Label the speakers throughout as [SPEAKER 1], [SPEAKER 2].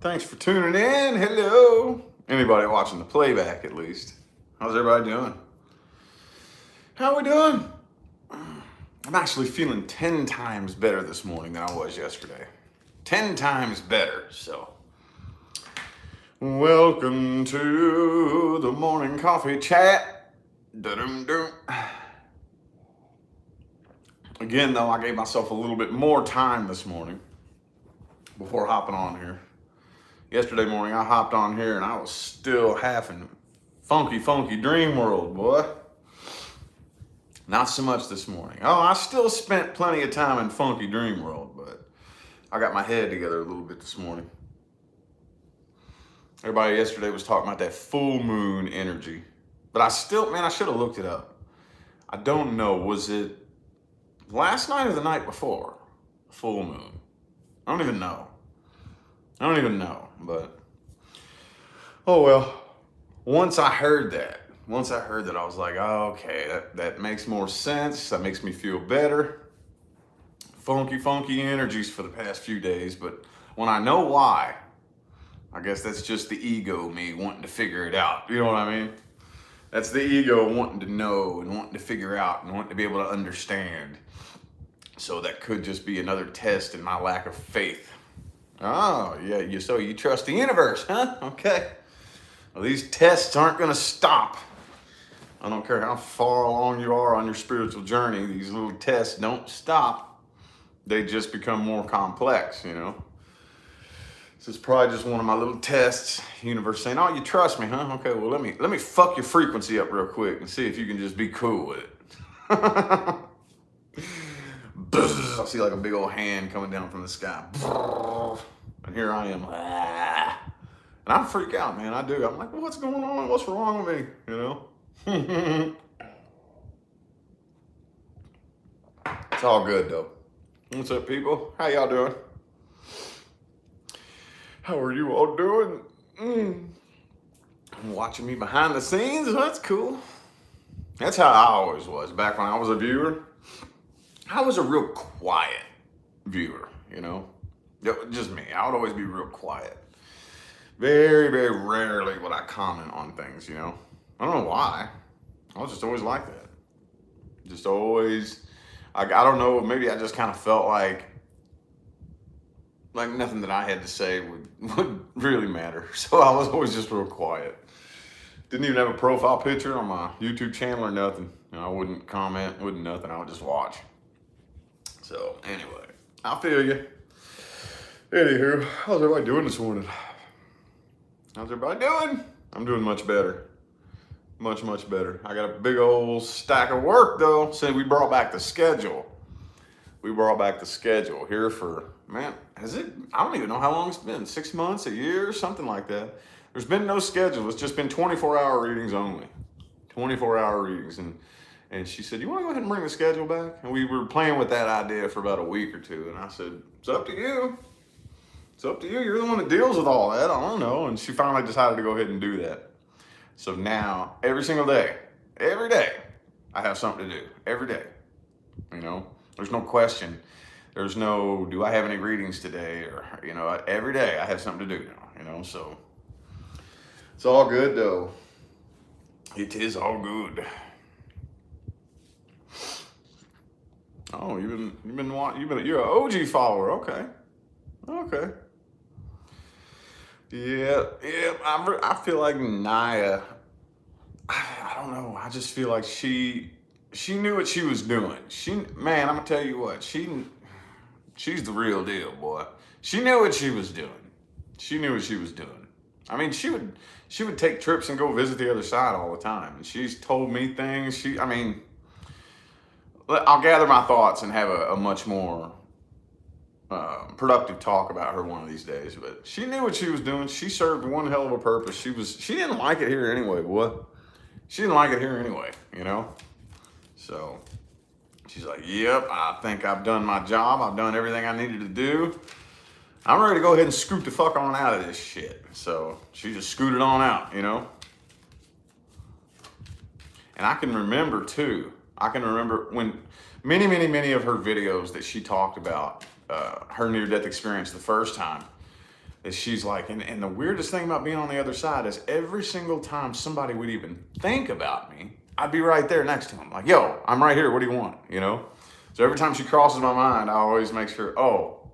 [SPEAKER 1] Thanks for tuning in. Hello. Anybody watching the playback at least. How's everybody doing? How we doing? I'm actually feeling 10 times better this morning than I was yesterday. 10 times better, so. Welcome to the morning coffee chat. Da-dum-dum. Again, though, I gave myself a little bit more time this morning before hopping on here. Yesterday morning, I hopped on here and I was still half in funky dream world, boy. Not so much this morning. Oh, I still spent plenty of time in funky dream world, but I got my head together a little bit this morning. Everybody yesterday was talking about that full moon energy, but I should have looked it up. I don't know, was it last night or the night before? Full moon. I don't even know, but oh well. Once I heard that, I was like, oh, okay, that makes more sense. That makes me feel better. Funky energies for the past few days, but when I know why, I guess that's just the ego me wanting to figure it out. You know what I mean? That's the ego wanting to know and wanting to figure out and wanting to be able to understand. So that could just be another test in my lack of faith. Oh, yeah, so you trust the universe, huh? Okay. Well, these tests aren't going to stop. I don't care how far along you are on your spiritual journey, these little tests don't stop. They just become more complex, you know? This is probably just one of my little tests. Universe saying, oh, you trust me, huh? Okay, well, let me fuck your frequency up real quick and see if you can just be cool with it. I see like a big old hand coming down from the sky. And here I am. And I freak out, man. I do. I'm like, what's going on? What's wrong with me? You know? It's all good, though. What's up, people? How y'all doing? How are you all doing? Watching me behind the scenes? That's cool. That's how I always was. Back when I was a viewer, I was a real quiet viewer, you know? Just me. I would always be real quiet. Very rarely would I comment on things, you know? I don't know why. I was just always like that. Just always, I don't know, maybe I just kind of felt like nothing that I had to say would really matter. So I was always just real quiet. Didn't even have a profile picture on my YouTube channel or nothing. I wouldn't comment, wouldn't nothing. I would just watch. So anyway, I feel you. Anywho, how's everybody doing this morning? How's everybody doing? I'm doing much better. Much better. I got a big old stack of work though. Since we brought back the schedule. Here for, man, I don't even know how long it's been. 6 months, a year, something like that. There's been no schedule. It's just been 24-hour readings only. 24-hour readings. And she said, you want to go ahead and bring the schedule back? And we were playing with that idea for about a week or two. And I said, it's up to you. It's up to you. You're the one that deals with all that. I don't know. And she finally decided to go ahead and do that. So now, every single day, every day, I have something to do. Every day. You know, there's no question. There's no, do I have any readings today? Or, you know, every day I have something to do now, you know, so it's all good though. It is all good. Oh, you're an OG follower. Okay. Yeah. I feel like Naya, I don't know. I just feel like she knew what she was doing. Man, I'm gonna tell you what, she's the real deal, boy. She knew what she was doing. I mean, she would take trips and go visit the other side all the time. And she's told me things. I'll gather my thoughts and have a much more productive talk about her one of these days. But she knew what she was doing. She served one hell of a purpose. She didn't like it here anyway, boy. She didn't like it here anyway, you know? So she's like, yep, I think I've done my job. I've done everything I needed to do. I'm ready to go ahead and scoot the fuck on out of this shit. So she just scooted on out, you know? And I can remember too, when many of her videos that she talked about her near-death experience the first time, is she's like, and the weirdest thing about being on the other side is every single time somebody would even think about me, I'd be right there next to them. Like, yo, I'm right here. What do you want? You know? So every time she crosses my mind, I always make sure, oh,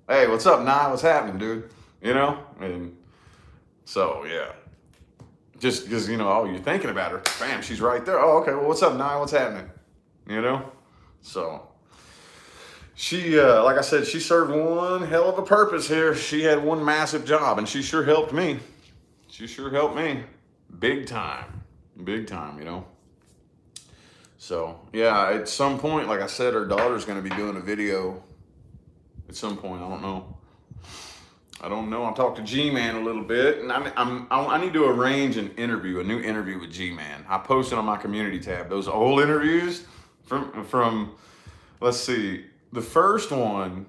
[SPEAKER 1] hey, what's up, Nye? What's happening, dude? You know? And so, yeah. Just because, you know, oh, you're thinking about her. Bam, she's right there. Oh, okay, well, what's up, Nye? What's happening? You know? So, she, like I said, she served one hell of a purpose here. She had one massive job, and she sure helped me. She sure helped me. Big time. Big time, you know? So, yeah, at some point, like I said, her daughter's going to be doing a video at some point. I don't know. I talked to G-Man a little bit, and I need to arrange a new interview with G-Man. I posted on my community tab those old interviews from let's see, the first one,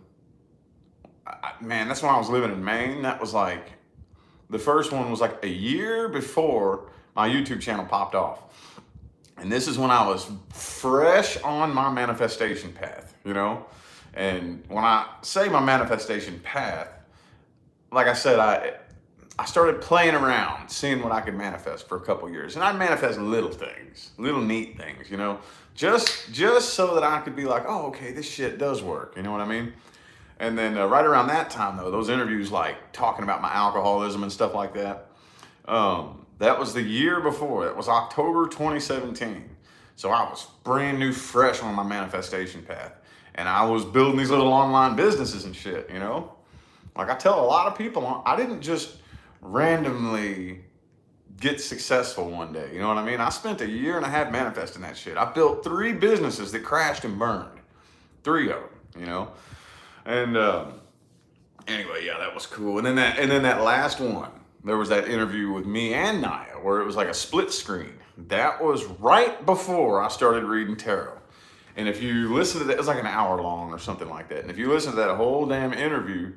[SPEAKER 1] man, that's when I was living in Maine. That was like, the first one was like a year before my YouTube channel popped off. And this is when I was fresh on my manifestation path, you know? And when I say my manifestation path, like I said, I started playing around, seeing what I could manifest for a couple years. And I manifest little things, little neat things, you know, just so that I could be like, oh, okay, this shit does work. You know what I mean? And then right around that time, though, those interviews like talking about my alcoholism and stuff like that, that was the year before. That was October 2017. So I was brand new, fresh on my manifestation path. And I was building these little online businesses and shit, you know? Like I tell a lot of people, I didn't just randomly get successful one day. You know what I mean? I spent a year and a half manifesting that shit. I built 3 businesses that crashed and burned. 3 of them, you know? And anyway, yeah, that was cool. And then that last one, there was that interview with me and Naya where it was like a split screen. That was right before I started reading tarot. And if you listen to that, it was like an hour long or something like that. And if you listen to that whole damn interview,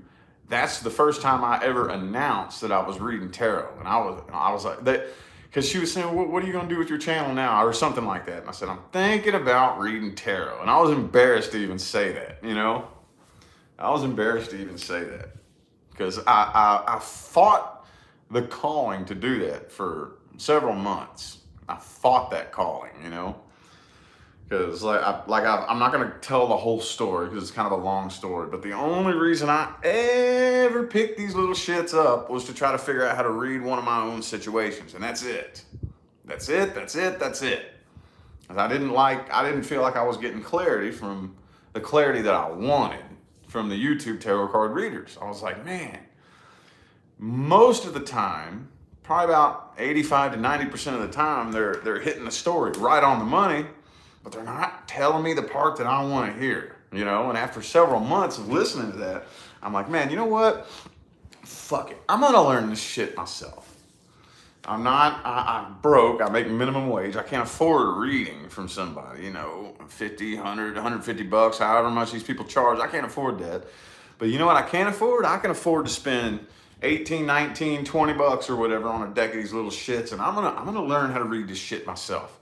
[SPEAKER 1] that's the first time I ever announced that I was reading tarot. And I was like, that, because she was saying, what are you going to do with your channel now? Or something like that. And I said, I'm thinking about reading tarot. And I was embarrassed to even say that, you know? I was embarrassed to even say that. Because I fought the calling to do that for several months. I fought that calling, you know? Because I'm not going to tell the whole story because it's kind of a long story. But the only reason I ever picked these little shits up was to try to figure out how to read one of my own situations. And that's it. That's it. Because I didn't feel like I was getting clarity from the clarity that I wanted from the YouTube tarot card readers. I was like, man, most of the time, probably about 85 to 90% of the time, they're hitting the story right on the money. But they're not telling me the part that I want to hear, you know? And after several months of listening to that, I'm like, man, you know what? Fuck it. I'm going to learn this shit myself. I'm broke. I make minimum wage. I can't afford a reading from somebody, you know, 50, 100, 150 bucks, however much these people charge. I can't afford that. But you know what I can afford? I can afford to spend 18, 19, 20 bucks or whatever on a deck of these little shits. And I'm going to learn how to read this shit myself.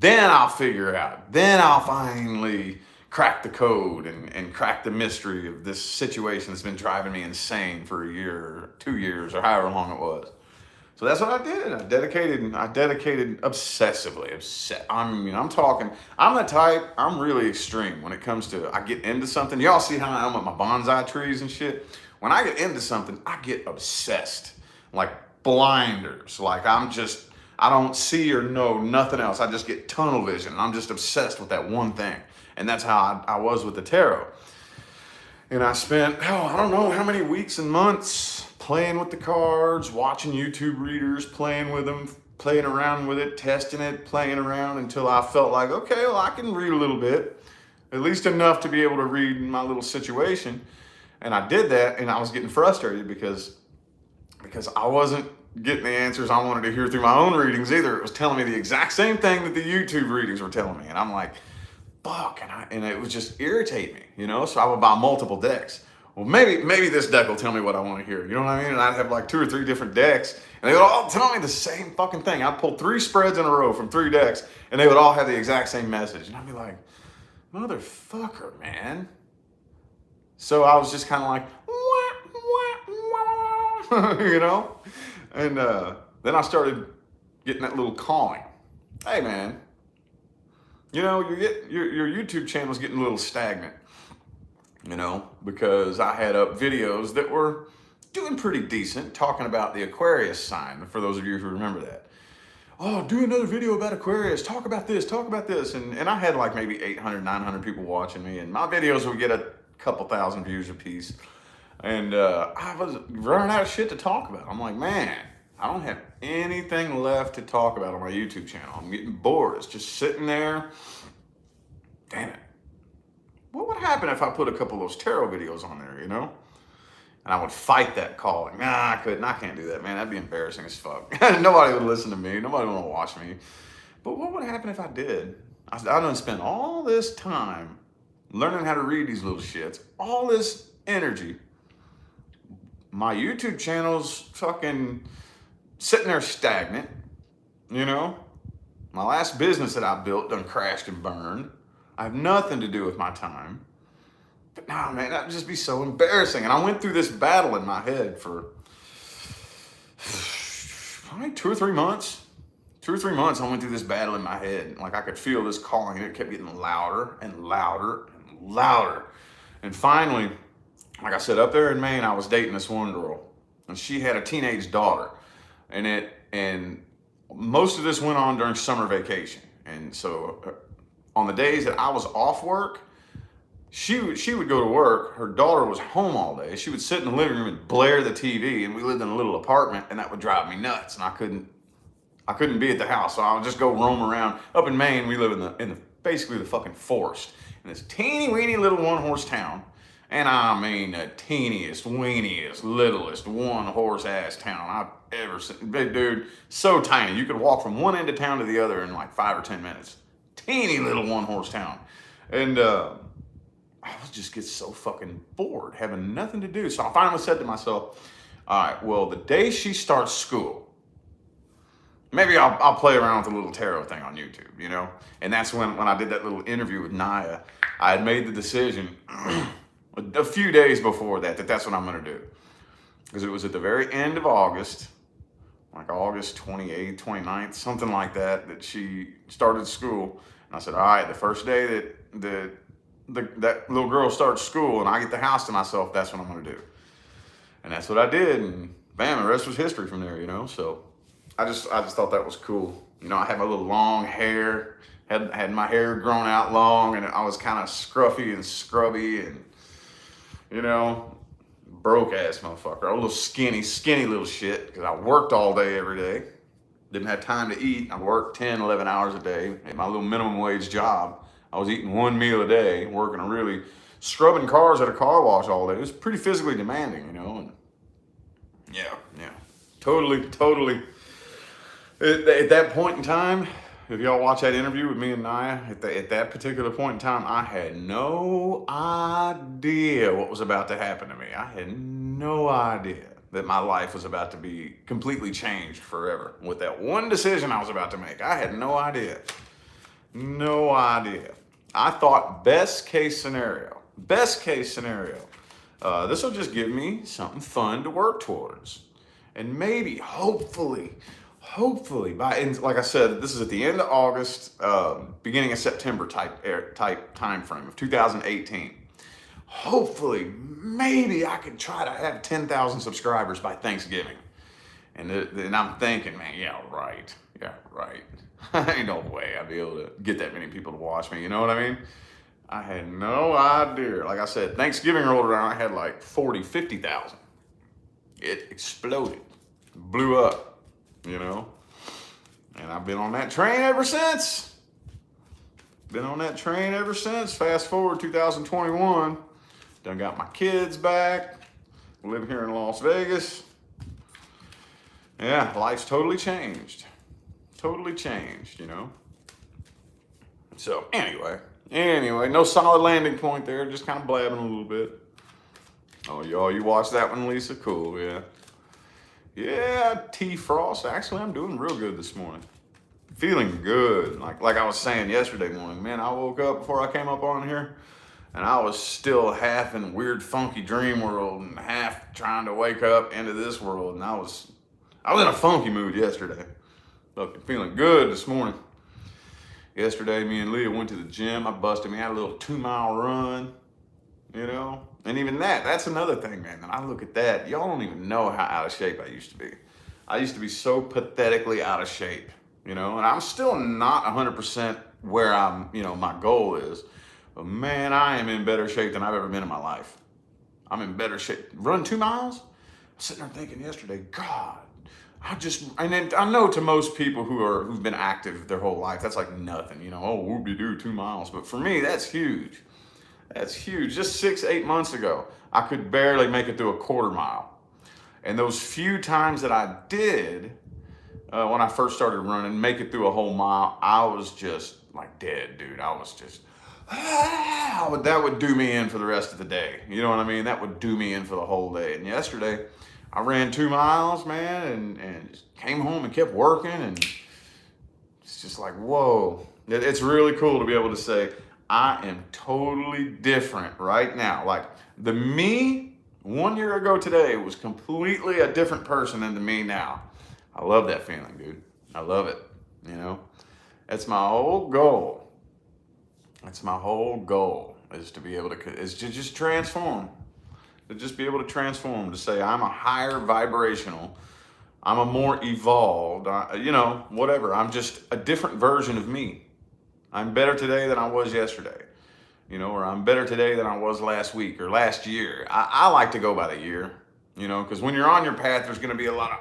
[SPEAKER 1] Then I'll figure it out. Then I'll finally crack the code and crack the mystery of this situation that's been driving me insane for a year or 2 years or however long it was. So that's what I did. I dedicated obsessively. I'm the type, I'm really extreme when it comes to, I get into something. Y'all see how I am with my bonsai trees and shit? When I get into something, I get obsessed. Like blinders. Like I don't see or know nothing else. I just get tunnel vision. I'm just obsessed with that one thing. And that's how I was with the tarot. And I spent, I don't know how many weeks and months playing with the cards, watching YouTube readers, playing with them, playing around with it, testing it, playing around until I felt like, okay, well, I can read a little bit, at least enough to be able to read my little situation. And I did that, and I was getting frustrated because I wasn't getting the answers I wanted to hear through my own readings either. It was telling me the exact same thing that the YouTube readings were telling me. And I'm like, fuck. And it would just irritate me, you know? So I would buy multiple decks. Well, maybe this deck will tell me what I want to hear. You know what I mean? And I'd have like 2 or 3 different decks, and they would all tell me the same fucking thing. I'd pull 3 spreads in a row from 3 decks, and they would all have the exact same message. And I'd be like, motherfucker, man. So I was just kind of like, wah, wah, wah. you know? And then I started getting that little calling. Hey, man, you know, your YouTube channel's getting a little stagnant, you know, because I had up videos that were doing pretty decent, talking about the Aquarius sign, for those of you who remember that. Oh, do another video about Aquarius, talk about this, talk about this. And I had like maybe 800, 900 people watching me, and my videos would get a couple thousand views a piece. And I was running out of shit to talk about. I'm like, man, I don't have anything left to talk about on my YouTube channel. I'm getting bored. It's just sitting there. Damn it. What would happen if I put a couple of those tarot videos on there, you know? And I would fight that calling. Nah, I couldn't. I can't do that, man. That'd be embarrassing as fuck. Nobody would listen to me. Nobody would want to watch me. But what would happen if I did? I done spent all this time learning how to read these little shits, all this energy. My YouTube channel's fucking sitting there stagnant, you know? My last business that I built done crashed and burned. I have nothing to do with my time. But no, man, that would just be so embarrassing. And I went through this battle in my head for probably 2 or 3 months. 2 or 3 months, I went through this battle in my head. Like I could feel this calling, and it kept getting louder and louder and louder. And finally, like I said, up there in Maine, I was dating this one girl, and she had a teenage daughter. And most of this went on during summer vacation. And so on the days that I was off work, she would go to work. Her daughter was home all day. She would sit in the living room and blare the TV, and we lived in a little apartment, and that would drive me nuts. And I couldn't be at the house, so I would just go roam around. Up in Maine, we live in the basically the fucking forest, in this teeny weeny little one-horse town. And I mean the teeniest, weeniest, littlest one-horse ass town I've ever seen. Big dude, so tiny. You could walk from one end of town to the other in like 5 or 10 minutes. Teeny little one-horse town. And I would just get so fucking bored, having nothing to do. So I finally said to myself, all right, well, the day she starts school, maybe I'll play around with a little tarot thing on YouTube, you know? And that's when I did that little interview with Naya, I had made the decision a few days before that's what I'm gonna do. Because it was at the very end of August, like August 28th, 29th, something like that, that she started school. And I said, all right, the first day that little girl starts school and I get the house to myself, that's what I'm gonna do. And that's what I did, and bam, the rest was history from there, you know? So I just thought that was cool. You know, I had my little long hair, had my hair grown out long, and I was kind of scruffy and scrubby and, you know, broke ass motherfucker. A little skinny little shit, because I worked all day every day. Didn't have time to eat. I worked 10, 11 hours a day at my little minimum wage job. I was eating 1 meal a day, working scrubbing cars at a car wash all day. It was pretty physically demanding, you know. And yeah. Totally. At that point in time, if y'all watch that interview with me and Naya, at that particular point in time, I had no idea what was about to happen to me. I had no idea that my life was about to be completely changed forever. With that one decision I was about to make, I had no idea. No idea. I thought best case scenario, this will just give me something fun to work towards. And maybe, hopefully, like I said, this is at the end of August, beginning of September type time frame of 2018. Hopefully, maybe I could try to have 10,000 subscribers by Thanksgiving. And I'm thinking, man, yeah, right. Ain't no way I'd be able to get that many people to watch me, you know what I mean? I had no idea. Like I said, Thanksgiving rolled around, I had like 40, 50,000. It exploded, blew up, you know? And I've been on that train ever since. Fast forward 2021. Done got my kids back. Live here in Las Vegas. Yeah, life's totally changed, you know? So anyway, no solid landing point there, just kind of blabbing a little bit. Oh, y'all, you watched that one, Lisa? Cool, yeah. Yeah, T. Frost. Actually, I'm doing real good this morning. Feeling good. Like I was saying yesterday morning, man, I woke up before I came up on here. And I was still half in weird, funky dream world and half trying to wake up into this world. And I was in a funky mood yesterday. Look, feeling good this morning. Yesterday, me and Leah went to the gym. I busted me out a little 2-mile run, you know? And even that's another thing, man. And I look at that, y'all don't even know how out of shape I used to be. I used to be so pathetically out of shape, you know? And I'm still not 100% where my goal is. But man, I am in better shape than I've ever been in my life. I'm in better shape. Run 2 miles? I'm sitting there thinking yesterday, God, and then I know to most people who've been active their whole life, that's like nothing, you know, oh, whoop-de-doo, 2 miles. But for me, that's huge. That's huge. Just 6-8 months ago, I could barely make it through a 1/4 mile. And those few times that I did, when I first started running, make it through a whole mile, I was just like dead, dude. I was just, that would do me in for the rest of the day. You know what I mean? That would do me in for the whole day. And yesterday, I ran 2 miles, man, and just came home and kept working. And it's just like, whoa. It's really cool to be able to say, I am totally different right now. Like the me 1 year ago today was completely a different person than the me now. I love that feeling, dude. I love it, you know? That's my whole goal. That's my whole goal, is to be able to just transform. To just be able to transform, to say I'm a higher vibrational, I'm a more evolved, whatever. I'm just a different version of me. I'm better today than I was yesterday, or I'm better today than I was last week or last year. I like to go by the year, because when you're on your path, there's going to be a lot of,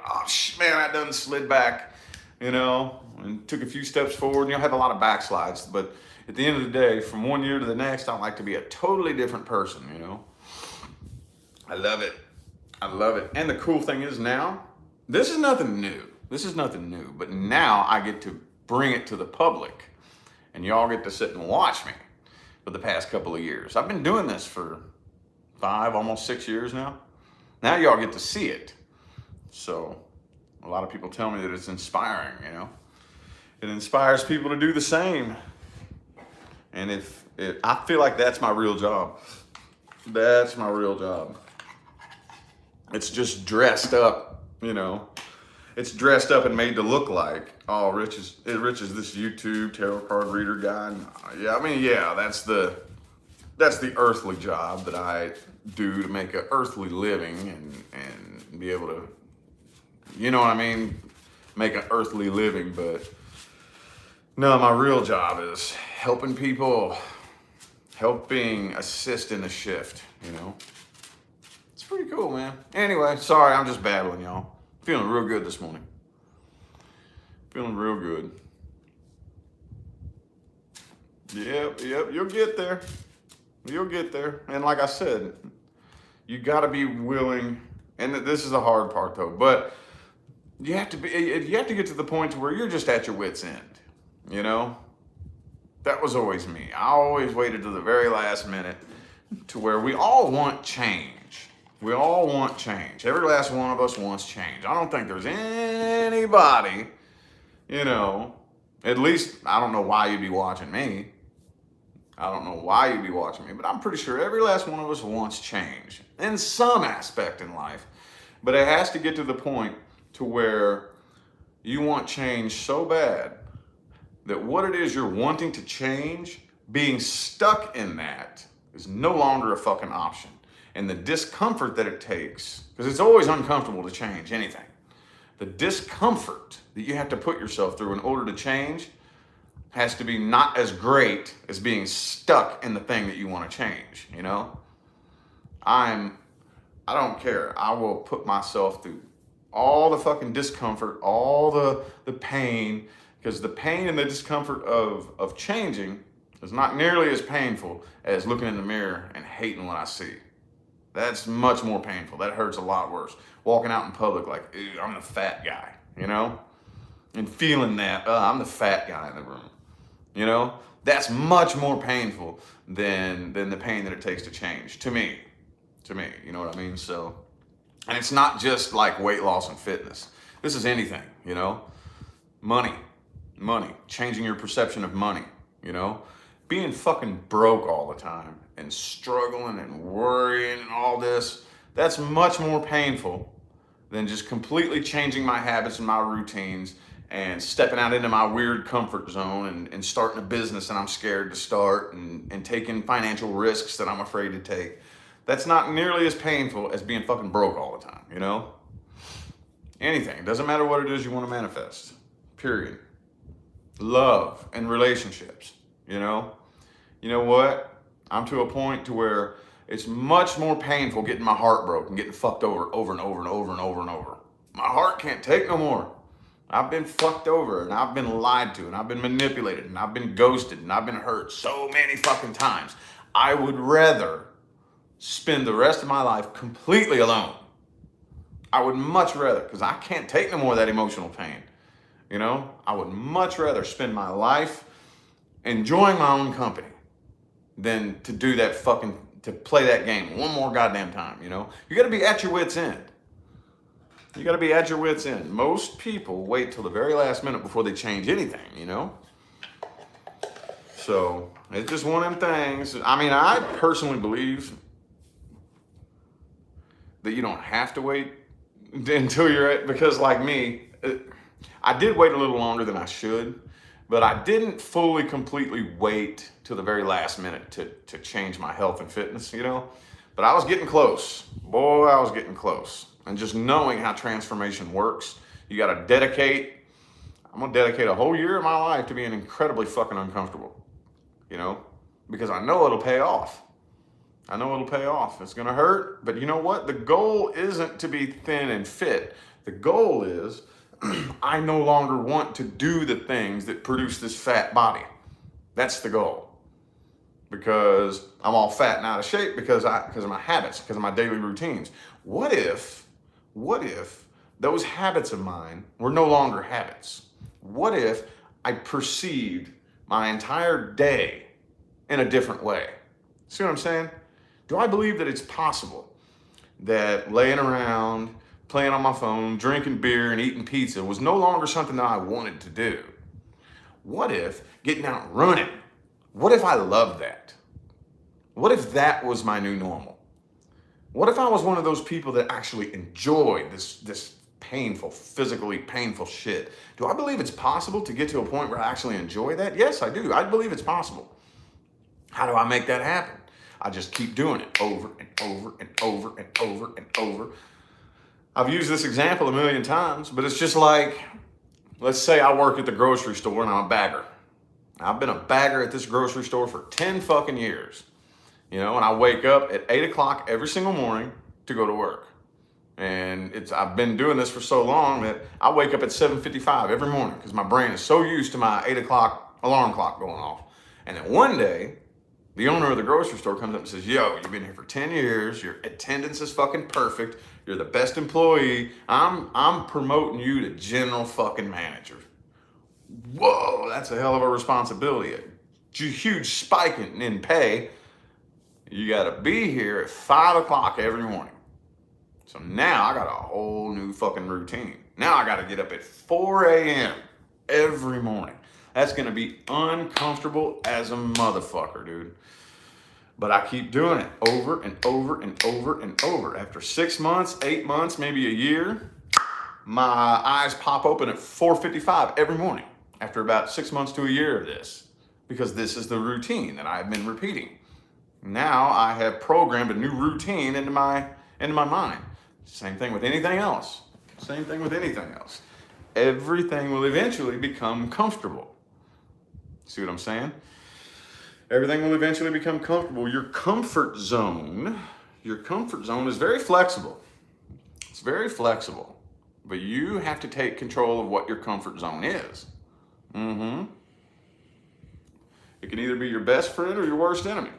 [SPEAKER 1] man, I done slid back, and took a few steps forward, and you'll have a lot of backslides. But at the end of the day, from 1 year to the next, I like to be a totally different person, I love it. I love it. And the cool thing is now, this is nothing new. But now I get to bring it to the public. And y'all get to sit and watch me for the past couple of years. I've been doing this for 5, almost 6 years now. Now y'all get to see it. So a lot of people tell me that it's inspiring, It inspires people to do the same. And I feel like that's my real job. That's my real job. It's just dressed up, It's dressed up and made to look like, oh, Rich is this YouTube tarot card reader guy. And that's the earthly job that I do to make an earthly living and be able to, make an earthly living. But no, my real job is helping people, assist in the shift, It's pretty cool, man. Anyway, sorry, I'm just babbling, y'all. Feeling real good this morning. Feeling real good. Yep, you'll get there. You'll get there. And like I said, you got to be willing, and this is the hard part though, but you have to get to the point to where you're just at your wit's end, That was always me. I always waited to the very last minute to where we all want change. We all want change. Every last one of us wants change. I don't think there's anybody, at least I don't know why you'd be watching me. But I'm pretty sure every last one of us wants change in some aspect in life. But it has to get to the point to where you want change so bad that what it is you're wanting to change, being stuck in that is no longer a fucking option. And the discomfort that it takes, because it's always uncomfortable to change anything. The discomfort that you have to put yourself through in order to change has to be not as great as being stuck in the thing that you want to change, I don't care. I will put myself through all the fucking discomfort, all the pain, because the pain and the discomfort of changing is not nearly as painful as looking in the mirror and hating what I see. That's much more painful. That hurts a lot worse. Walking out in public like, ew, I'm the fat guy, And feeling that, I'm the fat guy in the room, That's much more painful than the pain that it takes to change, to me, you know what I mean? So, and it's not just like weight loss and fitness. This is anything, money, changing your perception of money, being fucking broke all the time and struggling and worrying and all this, that's much more painful than just completely changing my habits and my routines and stepping out into my weird comfort zone and starting a business that I'm scared to start and taking financial risks that I'm afraid to take. That's not nearly as painful as being fucking broke all the time, you know? Anything. Doesn't matter what it is you want to manifest. Period. Love and relationships, you know? You know what? I'm to a point to where it's much more painful getting my heart broken, getting fucked over and over and over and over and over. My heart can't take no more. I've been fucked over and I've been lied to and I've been manipulated and I've been ghosted and I've been hurt so many fucking times. I would rather spend the rest of my life completely alone. I would much rather, because I can't take no more of that emotional pain. You know, I would much rather spend my life enjoying my own company than to do that fucking, to play that game one more goddamn time, you know? You gotta be at your wit's end. You gotta be at your wit's end. Most people wait till the very last minute before they change anything, you know? So, it's just one of them things. I mean, I personally believe that you don't have to wait until you're at, because like me, I did wait a little longer than I should, but I didn't fully, completely wait till the very last minute to change my health and fitness, you know? But I was getting close. Boy, I was getting close. And just knowing how transformation works, you gotta dedicate, I'm gonna dedicate a whole year of my life to being incredibly fucking uncomfortable, you know? Because I know it'll pay off. I know it'll pay off. It's gonna hurt, but you know what? The goal isn't to be thin and fit. The goal is, I no longer want to do the things that produce this fat body. That's the goal. Because I'm all fat and out of shape because of my habits, because of my daily routines. What if those habits of mine were no longer habits? What if I perceived my entire day in a different way? See what I'm saying? Do I believe that it's possible that laying around, playing on my phone, drinking beer, and eating pizza was no longer something that I wanted to do? What if getting out running? What if I loved that? What if that was my new normal? What if I was one of those people that actually enjoyed this painful, physically painful shit? Do I believe it's possible to get to a point where I actually enjoy that? Yes, I do. I believe it's possible. How do I make that happen? I just keep doing it over and over and over and over and over. I've used this example a million times, but it's just like, let's say I work at the grocery store and I'm a bagger. I've been a bagger at this grocery store for 10 fucking years. You know, and I wake up at 8 o'clock every single morning to go to work. And I've been doing this for so long that I wake up at 7:55 every morning because my brain is so used to my 8 o'clock alarm clock going off. And then one day, the owner of the grocery store comes up and says, yo, you've been here for 10 years. Your attendance is fucking perfect. You're the best employee. I'm promoting you to general fucking manager. Whoa, that's a hell of a responsibility. A huge spike in pay. You gotta be here at 5 o'clock every morning. So now I got a whole new fucking routine. Now I gotta get up at 4 a.m. every morning. That's gonna be uncomfortable as a motherfucker, dude. But I keep doing it over and over and over and over. After 6 months, 8 months, maybe a year, my eyes pop open at 4:55 every morning after about 6 months to a year of this, because this is the routine that I've been repeating. Now I have programmed a new routine into my mind. Same thing with anything else. Same thing with anything else. Everything will eventually become comfortable. See what I'm saying? Everything will eventually become comfortable. Your comfort zone is very flexible. It's very flexible. But you have to take control of what your comfort zone is. It can either be your best friend or your worst enemy.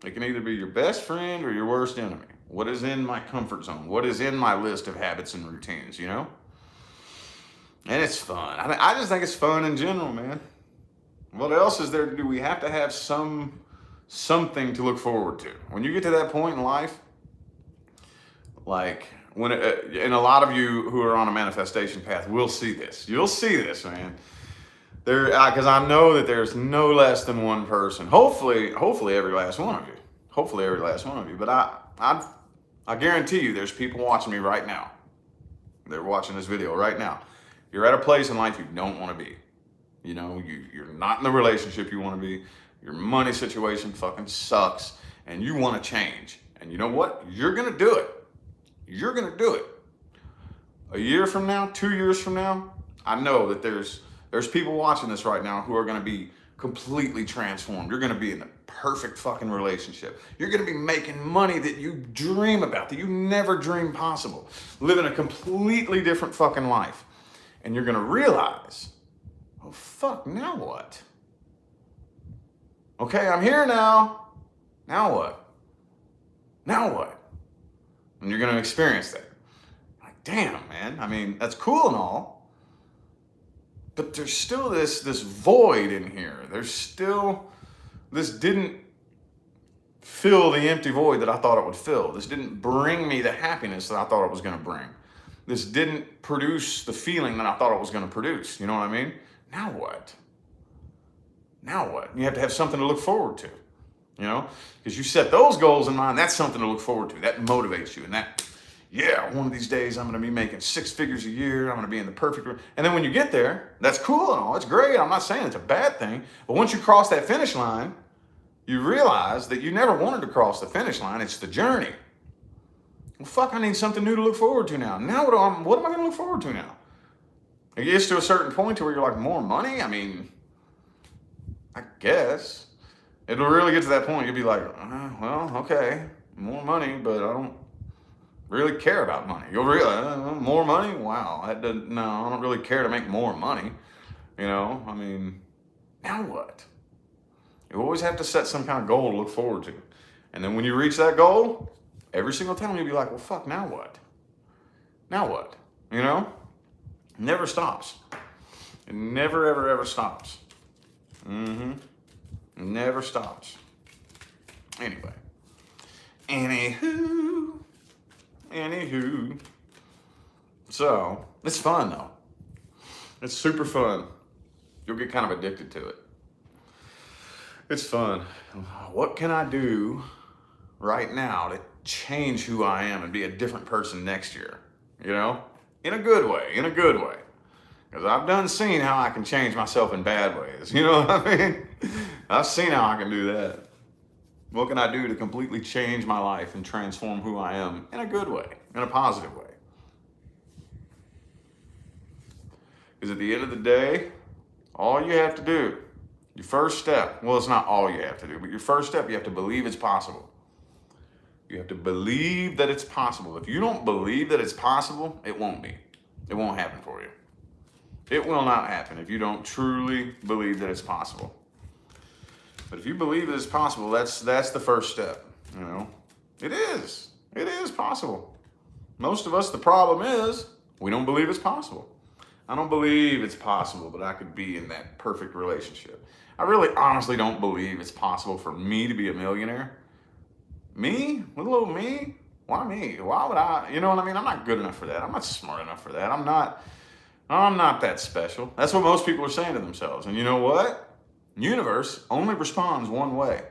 [SPEAKER 1] It can either be your best friend or your worst enemy. What is in my comfort zone? What is in my list of habits and routines, you know? And it's fun. I just think it's fun in general, man. What else is there to do? We have to have something to look forward to. When you get to that point in life, like and a lot of you who are on a manifestation path will see this. You'll see this, man. Because I know that there's no less than one person. Hopefully every last one of you. Hopefully every last one of you. But I guarantee you, there's people watching me right now. They're watching this video right now. You're at a place in life you don't want to be. You know, you're not in the relationship you want to be. Your money situation fucking sucks, and you want to change. And you know what? You're gonna do it. You're gonna do it. A year from now, 2 years from now, I know that there's people watching this right now who are going to be completely transformed. You're going to be in the perfect fucking relationship. You're going to be making money that you dream about, that you never dreamed possible. Living a completely different fucking life. And you're going to realize, oh fuck, now what? Okay, I'm here now. Now what? Now what? And you're going to experience that. Like, damn, man. I mean, that's cool and all. But there's still this void in here. There's still, this didn't fill the empty void that I thought it would fill. This didn't bring me the happiness that I thought it was going to bring. This didn't produce the feeling that I thought it was going to produce. You know what I mean? Now what? Now what? You have to have something to look forward to, you know? Because you set those goals in mind, that's something to look forward to. That motivates you. And that, yeah, one of these days I'm going to be making 6 figures a year. I'm going to be in the perfect. And then when you get there, that's cool and all. It's great. I'm not saying it's a bad thing. But once you cross that finish line, you realize that you never wanted to cross the finish line. It's the journey. Well, fuck, I need something new to look forward to now. Now what am I going to look forward to now? It gets to a certain point to where you're like, more money? I mean, I guess. It'll really get to that point. You'll be like, well, okay, more money, but I don't really care about money. You'll realize, more money? Wow, no, I don't really care to make more money. You know, I mean, now what? You always have to set some kind of goal to look forward to. And then when you reach that goal, every single time you'll be like, well, fuck, now what? Now what? You know? It never stops. It never, ever, ever stops. Never stops. Anyway. Anywho. So, it's fun though. It's super fun. You'll get kind of addicted to it. It's fun. What can I do right now to change who I am and be a different person next year? You know? In a good way. Because I've seen how I can change myself in bad ways. You know what I mean? I've seen how I can do that. What can I do to completely change my life and transform who I am in a good way, in a positive way? Because at the end of the day, all you have to do, your first step, well, it's not all you have to do, but your first step, you have to believe it's possible. You have to believe that it's possible. If you don't believe that it's possible, it won't be. It won't happen for you. It will not happen if you don't truly believe that it's possible. But if you believe that it's possible, that's the first step, you know? It is possible. Most of us, the problem is, we don't believe it's possible. I don't believe it's possible that I could be in that perfect relationship. I really honestly don't believe it's possible for me to be a millionaire. Me? Little old me? Why me? Why would I? You know what I mean? I'm not good enough for that. I'm not smart enough for that. I'm not that special. That's what most people are saying to themselves. And you know what? Universe only responds one way.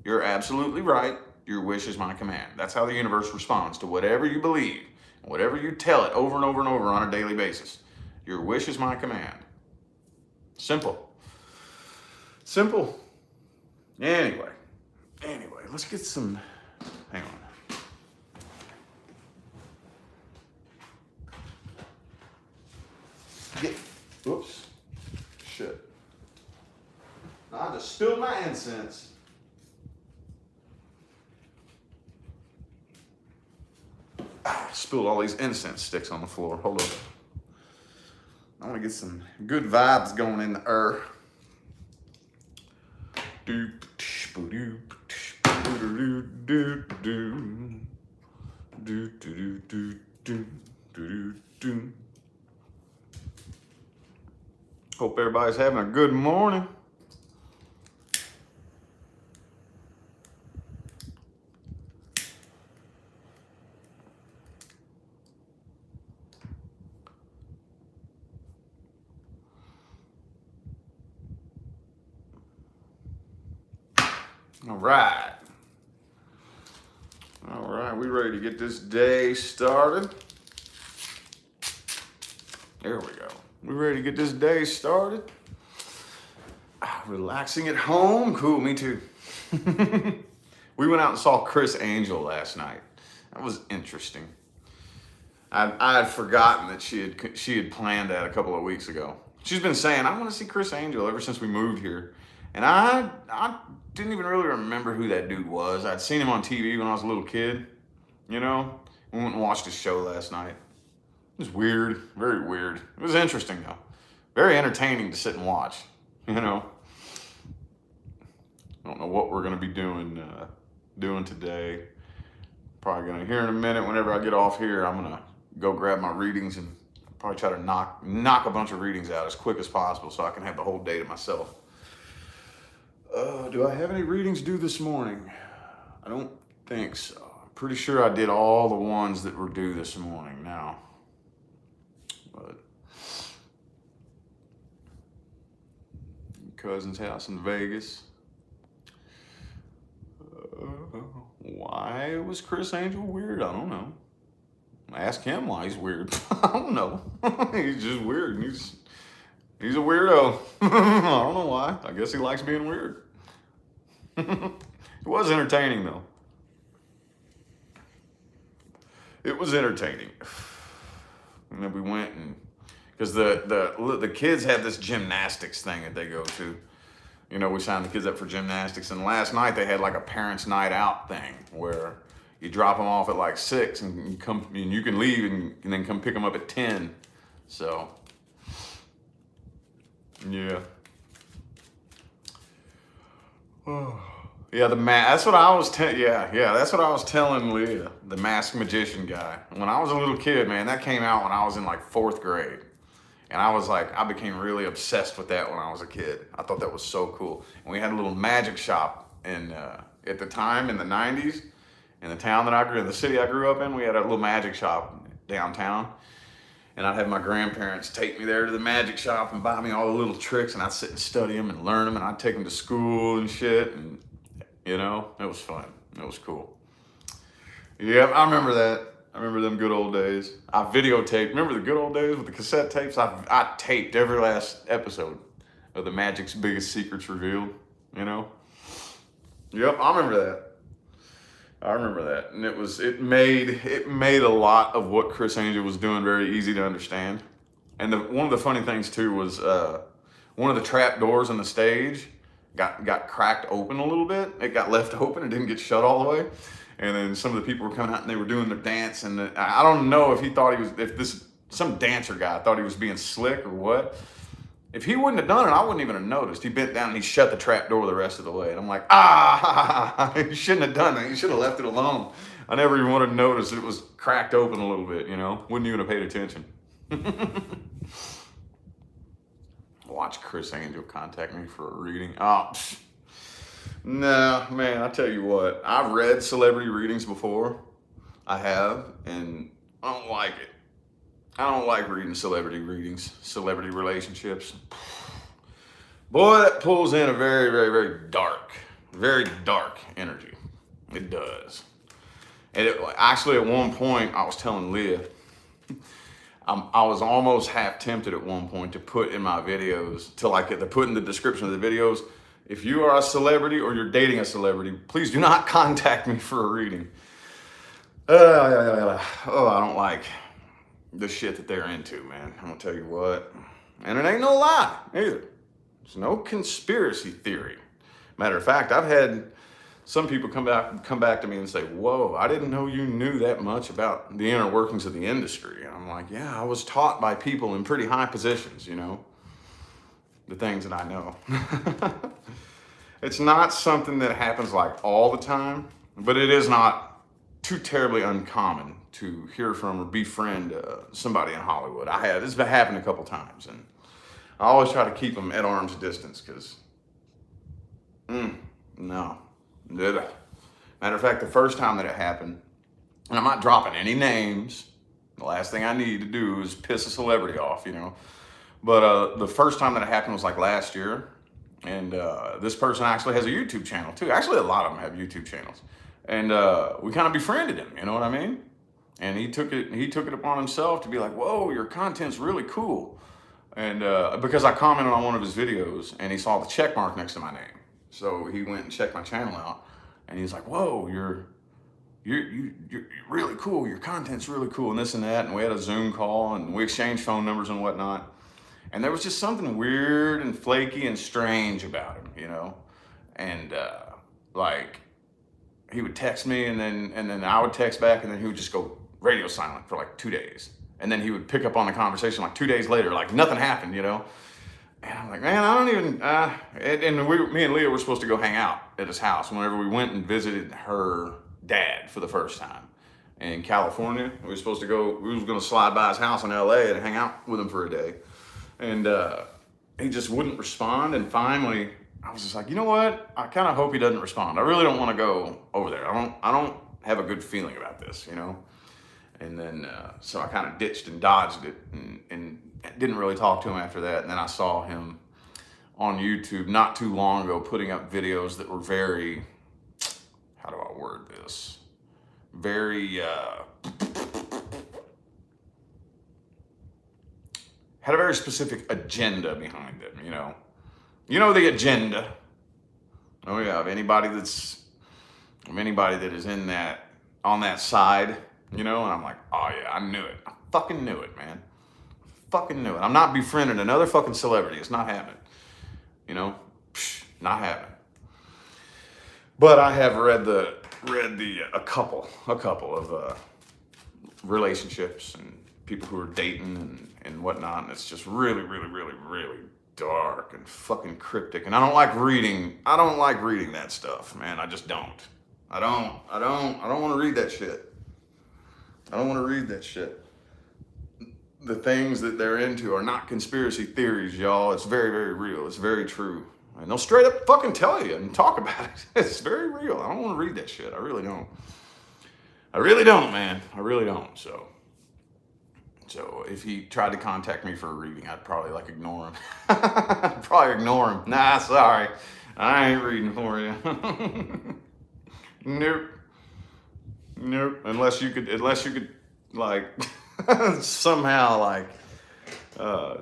[SPEAKER 1] You're absolutely right. Your wish is my command. That's how the universe responds to whatever you believe, whatever you tell it over and over and over on a daily basis. Your wish is my command. Simple. Simple. Anyway, let's get some, hang on. Oops. Shit. I just spilled my incense. Spilled all these incense sticks on the floor. Hold on. I want to get some good vibes going in the air. Hope everybody's having a good morning. All right. All right, we ready to get this day started? There we go. We ready to get this day started? Relaxing at home? Cool, me too. We went out and saw Chris Angel last night. That was interesting. I had forgotten that she had planned that a couple of weeks ago. She's been saying, I want to see Chris Angel ever since we moved here. And I didn't even really remember who that dude was. I'd seen him on TV when I was a little kid, you know? We went and watched his show last night. It was weird, very weird. It was interesting though. Very entertaining to sit and watch, you know? I don't know what we're gonna be doing today. Probably gonna, here in a minute, whenever I get off here, I'm gonna go grab my readings and probably try to knock a bunch of readings out as quick as possible so I can have the whole day to myself. Do I have any readings due this morning? I don't think so. I'm pretty sure I did all the ones that were due this morning now. But cousin's house in Vegas. Why was Chris Angel weird? I don't know. Ask him why he's weird. I don't know. He's just weird. He's a weirdo. I don't know why. I guess he likes being weird. It was entertaining though. It was entertaining. And then we went and, because the kids have this gymnastics thing that they go to. You know, we signed the kids up for gymnastics, and last night they had like a parents' night out thing where you drop them off at like 6 and you can leave and then come pick them up at 10. So, yeah. Yeah, that's what I was that's what I was telling Leah, the masked magician guy. When I was a little kid, man, that came out when I was in like 4th grade. And I became really obsessed with that when I was a kid. I thought that was so cool. And we had a little magic shop at the time in the 90s, in the town that in the city I grew up in, we had a little magic shop downtown. And I'd have my grandparents take me there to the magic shop and buy me all the little tricks, and I'd sit and study them and learn them, and I'd take them to school and shit. And, you know, it was fun. It was cool. Yeah, I remember that. I remember them good old days. I videotaped. Remember the good old days with the cassette tapes? I taped every last episode of The Magic's Biggest Secrets Revealed, you know? Yep, I remember that. And it made a lot of what Chris Angel was doing very easy to understand. And one of the funny things too was one of the trap doors on the stage got cracked open a little bit. It got left open. It didn't get shut all the way. And then some of the people were coming out and they were doing their dance. And I don't know if some dancer guy thought he was being slick or what. If he wouldn't have done it, I wouldn't even have noticed. He bent down and he shut the trap door the rest of the way. And I'm like, you shouldn't have done that. You should have left it alone. I never even would have noticed it was cracked open a little bit, you know? Wouldn't even have paid attention. Watch Chris Angel contact me for a reading. Oh, no, man, I tell you what. I've read celebrity readings before. I have, and I don't like it. I don't like reading celebrity readings, celebrity relationships. Boy, that pulls in a very, very, very dark energy. It does. And actually, at one point, I was telling Leah, I was almost half tempted at one point to put in my videos, to put in the description of the videos, if you are a celebrity or you're dating a celebrity, please do not contact me for a reading. I don't like the shit that they're into, man. I'm gonna tell you what. And it ain't no lie either. It's no conspiracy theory. Matter of fact, I've had some people come back to me and say, whoa, I didn't know you knew that much about the inner workings of the industry. And I'm like, yeah, I was taught by people in pretty high positions, you know, the things that I know. It's not something that happens like all the time, but it is not too terribly uncommon to hear from or befriend somebody in Hollywood. It's been happened a couple times, and I always try to keep them at arm's distance because, no. Matter of fact, the first time that it happened, and I'm not dropping any names, the last thing I need to do is piss a celebrity off, you know, but the first time that it happened was like last year, And this person actually has a YouTube channel too. Actually, a lot of them have YouTube channels. And we kind of befriended him, you know what I mean? And he took it upon himself to be like, whoa, your content's really cool. And because I commented on one of his videos and he saw the check mark next to my name. So he went and checked my channel out and he's like, whoa, you're really cool. Your content's really cool and this and that. And we had a Zoom call and we exchanged phone numbers and whatnot. And there was just something weird and flaky and strange about him, you know? And like he would text me and then I would text back and then he would just go radio silent for like 2 days. And then he would pick up on the conversation like 2 days later, like nothing happened, you know? And I'm like, man, I don't even, me and Leah were supposed to go hang out at his house whenever we went and visited her dad for the first time in California. We were supposed to go, we was gonna slide by his house in LA and hang out with him for a day. And he just wouldn't respond. And finally, I was just like, you know what? I kind of hope he doesn't respond. I really don't want to go over there. I don't have a good feeling about this, you know? And then, so I kind of ditched and dodged it and didn't really talk to him after that. And then I saw him on YouTube not too long ago putting up videos that were very, how do I word this? Very, had a very specific agenda behind it, you know? You know the agenda. Oh yeah, of anybody that is in that, on that side, you know? And I'm like, oh yeah, I knew it. I fucking knew it, man. Fucking knew it. I'm not befriending another fucking celebrity. It's not happening. You know? Not happening. But I have read a couple of relationships and people who are dating and whatnot, and it's just really, really, really, really dark and fucking cryptic. And I don't like reading that stuff, man. I just don't. I don't want to read that shit. I don't want to read that shit. The things that they're into are not conspiracy theories, y'all. It's very, very real. It's very true. And they'll straight up fucking tell you and talk about it. It's very real. I don't want to read that shit. I really don't. I really don't, man. I really don't. So if he tried to contact me for a reading, I'd probably like ignore him. I'd probably ignore him. Nah, sorry. I ain't reading for you. Nope. Unless you could like somehow like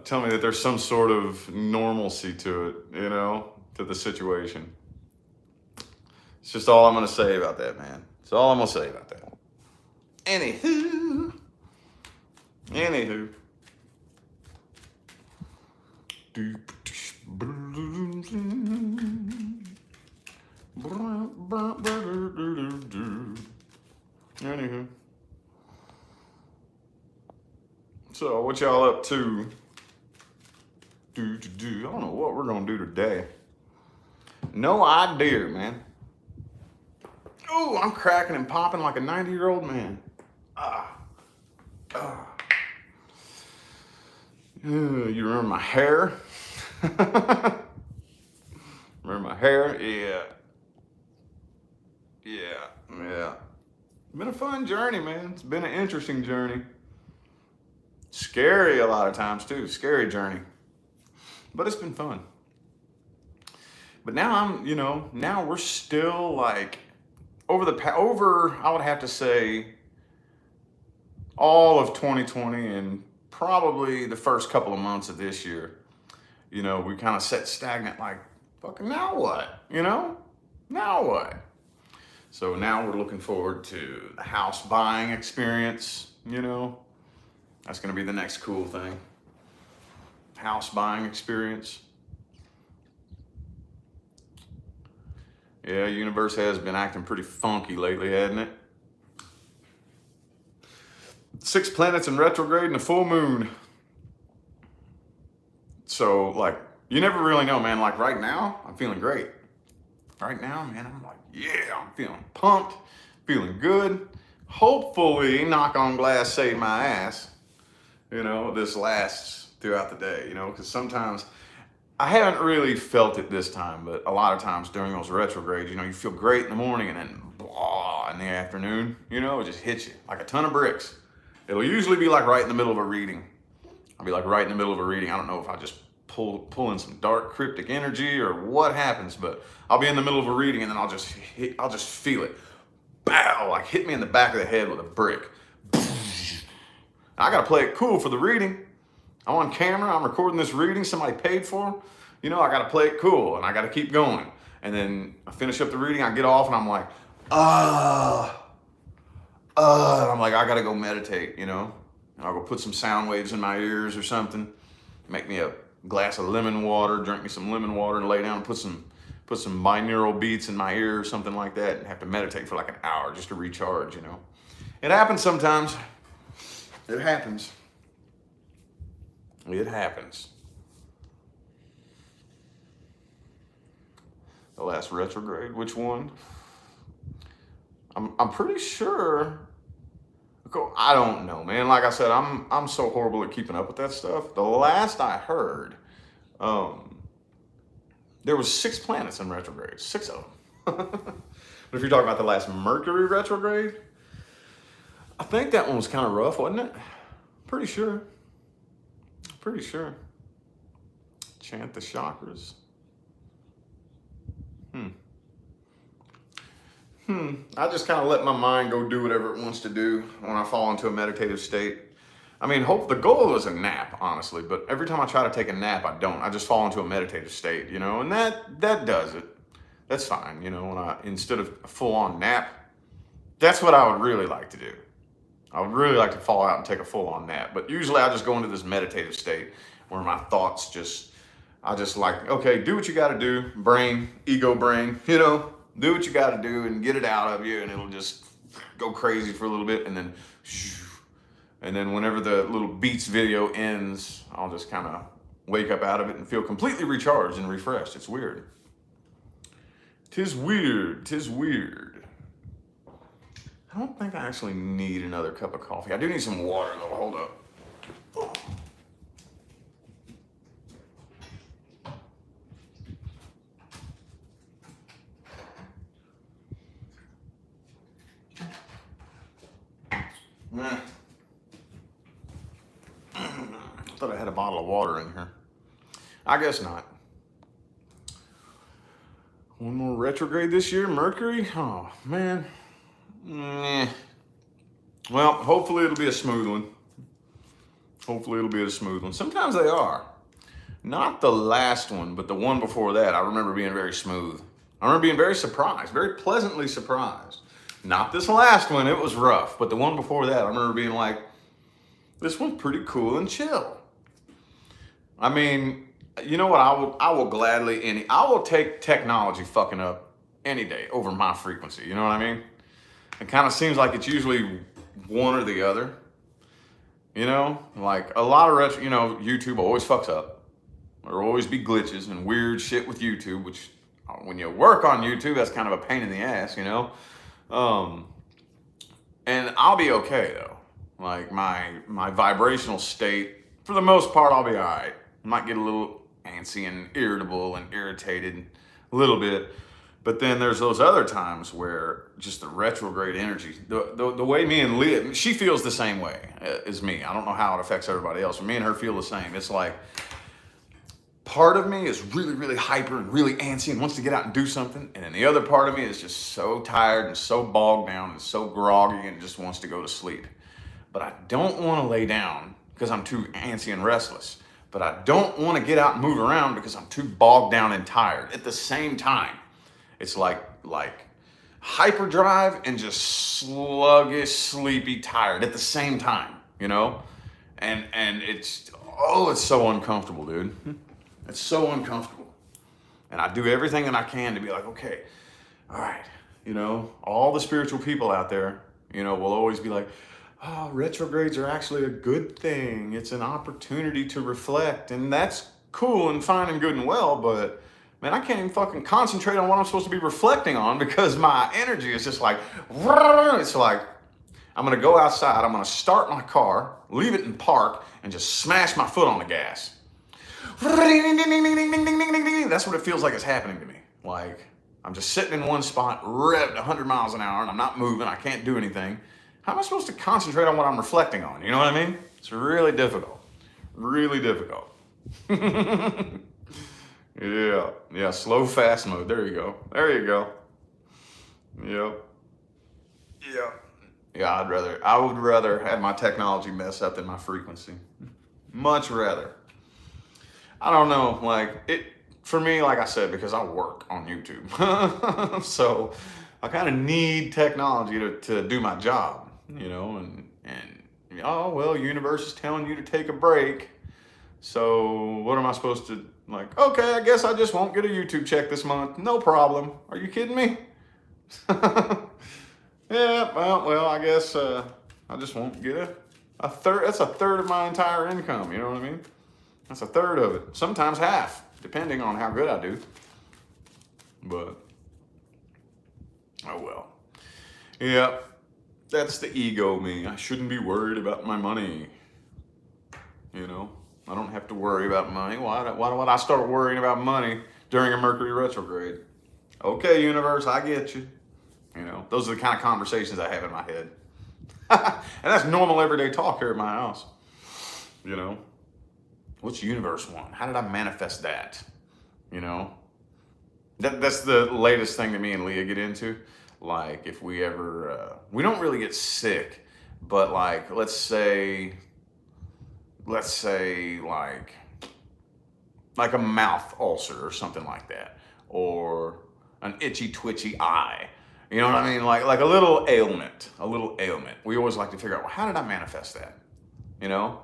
[SPEAKER 1] tell me that there's some sort of normalcy to it, you know, to the situation. It's just all I'm gonna say about that, man. It's all I'm gonna say about that. Anywho. Anywho. So what y'all up to? I don't know what we're gonna do today. No idea, man. Oh, I'm cracking and popping like a 90-year-old man. You remember my hair? Remember my hair? Yeah. It's been a fun journey, man. It's been an interesting journey. Scary a lot of times too. Scary journey. But it's been fun. But now now we're still like over I would have to say all of 2020 and probably the first couple of months of this year, you know, we kind of sat stagnant like, fucking now what? You know? Now what? So now we're looking forward to the house buying experience, you know? That's going to be the next cool thing. House buying experience. Yeah, universe has been acting pretty funky lately, hasn't it? 6 planets in retrograde and a full moon. So, like, you never really know, man. Like, right now, I'm feeling great. Right now, man, I'm like, yeah, I'm feeling pumped, feeling good. Hopefully, knock on glass, save my ass. You know, this lasts throughout the day, you know, because sometimes I haven't really felt it this time, but a lot of times during those retrogrades, you know, you feel great in the morning and then blah in the afternoon, you know, it just hits you like a ton of bricks. It'll usually be like right in the middle of a reading. I'll be like right in the middle of a reading. I don't know if I just pull in some dark cryptic energy or what happens, but I'll be in the middle of a reading and then I'll just feel it. Bow, like hit me in the back of the head with a brick. I gotta play it cool for the reading. I'm on camera, I'm recording this reading somebody paid for. You know, I gotta play it cool and I gotta keep going. And then I finish up the reading, I get off and I'm like, and I'm like, I gotta go meditate, you know? I'll go put some sound waves in my ears or something, make me a glass of lemon water, drink me some lemon water and lay down and put some binaural beats in my ear or something like that and have to meditate for like an hour just to recharge, you know? It happens sometimes. It happens. It happens. The last retrograde, which one? I'm pretty sure. I don't know, man. Like I said, I'm so horrible at keeping up with that stuff. The last I heard, there was 6 planets in retrograde, 6 of them. But if you're talking about the last Mercury retrograde, I think that one was kind of rough, wasn't it? Pretty sure. Pretty sure. Chant the chakras. I just kind of let my mind go do whatever it wants to do when I fall into a meditative state. I mean, the goal is a nap, honestly, but every time I try to take a nap, I don't. I just fall into a meditative state, you know, and that does it. That's fine, you know, instead of a full-on nap, that's what I would really like to do. I would really like to fall out and take a full-on nap, but usually I just go into this meditative state where my thoughts I just like, okay, do what you got to do, brain, ego brain, you know, do what you got to do and get it out of you, and it'll just go crazy for a little bit, and then whenever the little Beats video ends, I'll just kind of wake up out of it and feel completely recharged and refreshed. It's weird. 'Tis weird. 'Tis weird. I don't think I actually need another cup of coffee. I do need some water though. Hold up. I thought I had a bottle of water in here. I guess not. One more retrograde this year, Mercury? Oh, man. Well, hopefully it'll be a smooth one. Hopefully it'll be a smooth one. Sometimes they are. Not the last one, but the one before that, I remember being very smooth. I remember being very surprised, very pleasantly surprised. Not this last one, it was rough, but the one before that, I remember being like, this one's pretty cool and chill. I mean, you know what, I will take technology fucking up any day over my frequency, you know what I mean? It kind of seems like it's usually one or the other. You know, like a lot of YouTube always fucks up. There'll always be glitches and weird shit with YouTube, which when you work on YouTube, that's kind of a pain in the ass, you know? And I'll be okay though. Like my vibrational state, for the most part, I'll be all right. I might get a little antsy and irritable and irritated a little bit. But then there's those other times where just the retrograde energy, the way me and Leah, she feels the same way as me. I don't know how it affects everybody else, but me and her feel the same. It's like part of me is really, really hyper and really antsy and wants to get out and do something. And then the other part of me is just so tired and so bogged down and so groggy and just wants to go to sleep. But I don't want to lay down because I'm too antsy and restless. But I don't want to get out and move around because I'm too bogged down and tired at the same time. It's like hyperdrive and just sluggish, sleepy, tired at the same time, you know? And it's so uncomfortable, dude. It's so uncomfortable. And I do everything that I can to be like, okay, all right, you know, all the spiritual people out there, you know, will always be like, oh, retrogrades are actually a good thing. It's an opportunity to reflect. And that's cool and fine and good and well, but man, I can't even fucking concentrate on what I'm supposed to be reflecting on because my energy is just like, it's like, I'm gonna go outside, I'm gonna start my car, leave it in park, and just smash my foot on the gas. That's what it feels like is happening to me. Like, I'm just sitting in one spot, revved 100 miles an hour, and I'm not moving, I can't do anything. How am I supposed to concentrate on what I'm reflecting on? You know what I mean? It's really difficult. Really difficult. Yeah, slow fast mode. There you go. There you go. Yep. Yep. Yeah, I would rather have my technology mess up than my frequency. Much rather. I don't know, like it for me, like I said, because I work on YouTube. So I kind of need technology to do my job, and oh well, universe is telling you to take a break. So what am I supposed to like? Okay, I guess I just won't get a YouTube check this month. No problem. Are you kidding me? Yeah, well, I guess I just won't get a third. That's a third of my entire income. You know what I mean? That's a third of it. Sometimes half, depending on how good I do. But oh well. Yeah, that's the ego me. I shouldn't be worried about my money. You know, I don't have to worry about money. Why would I start worrying about money during a Mercury retrograde? Okay, universe, I get you. You know, those are the kind of conversations I have in my head. And that's normal everyday talk here at my house. You know, what's the universe want? How did I manifest that? You know, that's the latest thing that me and Leah get into. Like if we ever, we don't really get sick, but like, let's say like a mouth ulcer or something like that, or an itchy twitchy eye. You know what I mean? Like a little ailment, We always like to figure out, well, how did I manifest that? You know?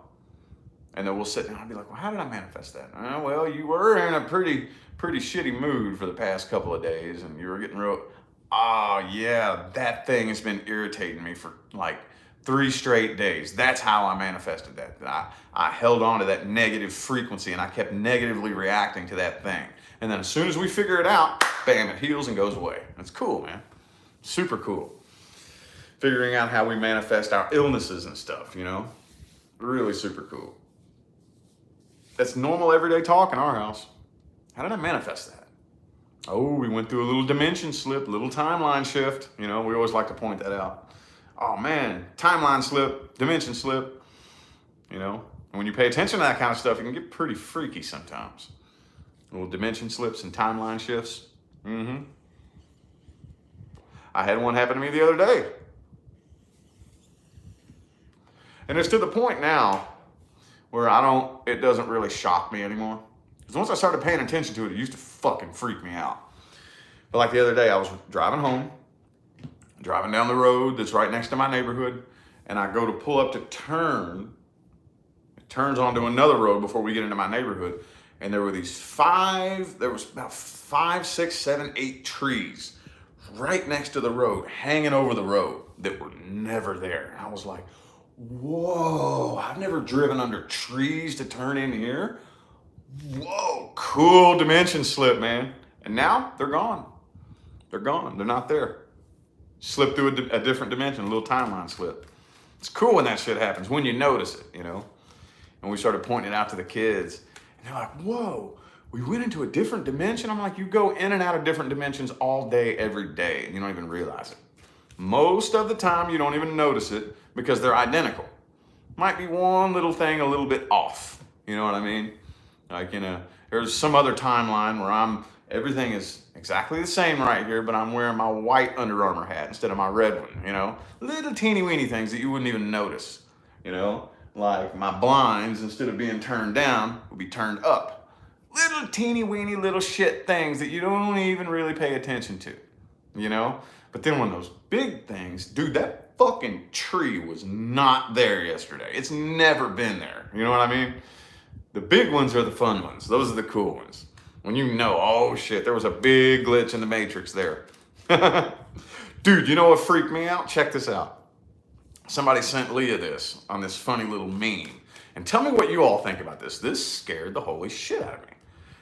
[SPEAKER 1] And then we'll sit down and be like, well, how did I manifest that? Well, you were in a pretty shitty mood for the past couple of days, and you were getting yeah, that thing has been irritating me for like 3 straight days. That's how I manifested that. I held on to that negative frequency and I kept negatively reacting to that thing. And then as soon as we figure it out, bam, it heals and goes away. It's cool, man. Super cool. Figuring out how we manifest our illnesses and stuff, you know? Really super cool. That's normal everyday talk in our house. How did I manifest that? Oh, we went through a little dimension slip, little timeline shift. You know, we always like to point that out. Oh man, timeline slip, dimension slip. You know, and when you pay attention to that kind of stuff, it can get pretty freaky sometimes. Little dimension slips and timeline shifts. Mm-hmm. I had one happen to me the other day. And it's to the point now where it doesn't really shock me anymore. Because once I started paying attention to it, it used to fucking freak me out. But like the other day, I was driving home, driving down the road that's right next to my neighborhood, and I go to pull up to turn. It turns onto another road before we get into my neighborhood. And there was about 5, 6, 7, 8 trees right next to the road, hanging over the road that were never there. And I was like, whoa, I've never driven under trees to turn in here. Whoa, cool dimension slip, man. And now they're gone. They're gone. They're not there. Slip through a different dimension, a little timeline slip. It's cool when that shit happens, when you notice it, you know? And we started pointing it out to the kids. And they're like, whoa, we went into a different dimension? I'm like, you go in and out of different dimensions all day, every day, and you don't even realize it. Most of the time, you don't even notice it because they're identical. Might be one little thing a little bit off. You know what I mean? Like, you know, there's some other timeline where everything is exactly the same right here, but I'm wearing my white Under Armour hat instead of my red one, you know? Little teeny weeny things that you wouldn't even notice, you know? Like my blinds, instead of being turned down, would be turned up. Little teeny weeny little shit things that you don't even really pay attention to, you know? But then when those big things, dude, that fucking tree was not there yesterday. It's never been there. You know what I mean? The big ones are the fun ones. Those are the cool ones. When you know, oh shit, there was a big glitch in the matrix there. Dude, you know what freaked me out? Check this out. Somebody sent Leah this on this funny little meme. And tell me what you all think about this. This scared the holy shit out of me.